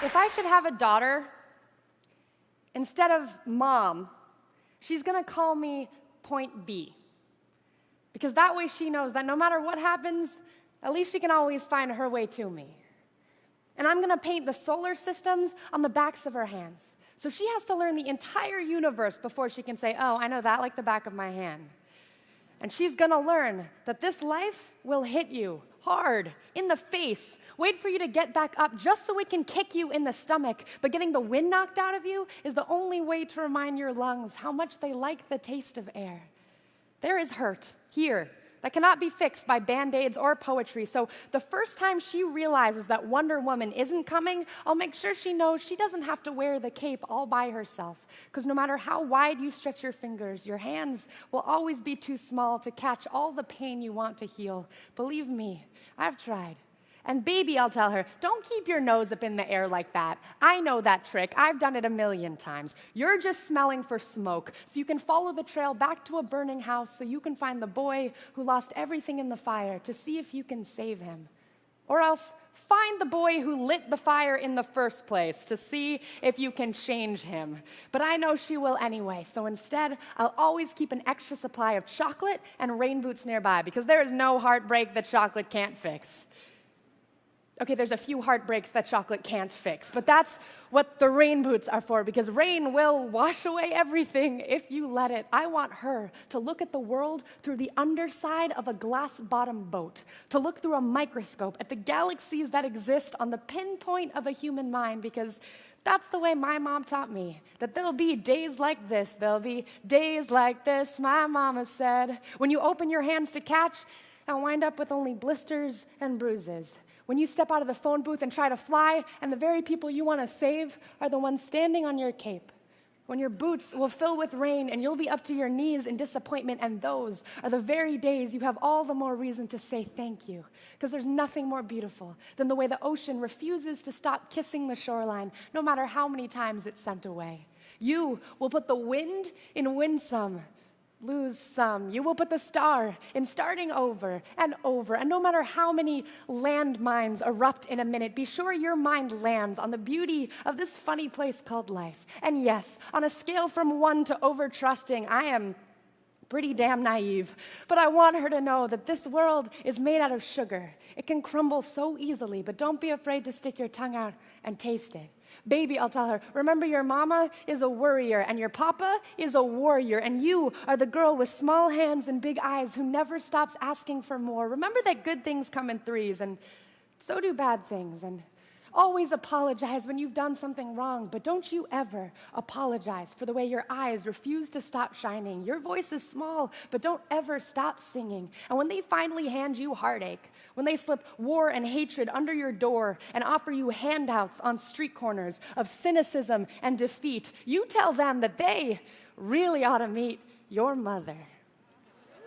If I should have a daughter, instead of mom, she's gonna call me Point B. Because that way she knows that no matter what happens, at least she can always find her way to me. And I'm gonna paint the solar systems on the backs of her hands. So she has to learn the entire universe before she can say, oh, I know that like the back of my hand. And she's gonna learn that this life will hit you hard, in the face, wait for you to get back up just so it can kick you in the stomach. But getting the wind knocked out of you is the only way to remind your lungs how much they like the taste of air. There is hurt here that cannot be fixed by Band-Aids or poetry. So the first time she realizes that Wonder Woman isn't coming, I'll make sure she knows she doesn't have to wear the cape all by herself. Because no matter how wide you stretch your fingers, your hands will always be too small to catch all the pain you want to heal. Believe me, I've tried. And baby, I'll tell her, don't keep your nose up in the air like that. I know that trick. I've done it a million times. You're just smelling for smoke, so you can follow the trail back to a burning house so you can find the boy who lost everything in the fire to see if you can save him. Or else, find the boy who lit the fire in the first place to see if you can change him. But I know she will anyway, so instead, I'll always keep an extra supply of chocolate and rain boots nearby because there is no heartbreak that chocolate can't fix. Okay, there's a few heartbreaks that chocolate can't fix, but that's what the rain boots are for, because rain will wash away everything if you let it. I want her to look at the world through the underside of a glass-bottom boat, to look through a microscope at the galaxies that exist on the pinpoint of a human mind, because that's the way my mom taught me, that there'll be days like this, there'll be days like this, my mama said, when you open your hands to catch and wind up with only blisters and bruises. When you step out of the phone booth and try to fly, and the very people you want to save are the ones standing on your cape. When your boots will fill with rain and you'll be up to your knees in disappointment, and those are the very days you have all the more reason to say thank you. Because there's nothing more beautiful than the way the ocean refuses to stop kissing the shoreline, no matter how many times it's sent away. You will put the wind in win some, lose some. You will put the star in starting over, and no matter how many landmines erupt in a minute, be sure your mind lands on the beauty of this funny place called life. And yes, on a scale from 1 to over-trusting, I am pretty damn naive, but I want her to know that this world is made out of sugar. It can crumble so easily, but don't be afraid to stick your tongue out and taste it. Baby, I'll tell her, remember your mama is a worrier and your papa is a warrior, and you are the girl with small hands and big eyes who never stops asking for more. Remember that good things come in threes, and so do bad things, and always apologize when you've done something wrong, but don't you ever apologize for the way your eyes refuse to stop shining. Your voice is small, but don't ever stop singing. And when they finally hand you heartache, when they slip war and hatred under your door and offer you handouts on street corners of cynicism and defeat, you tell them that they really ought to meet your mother.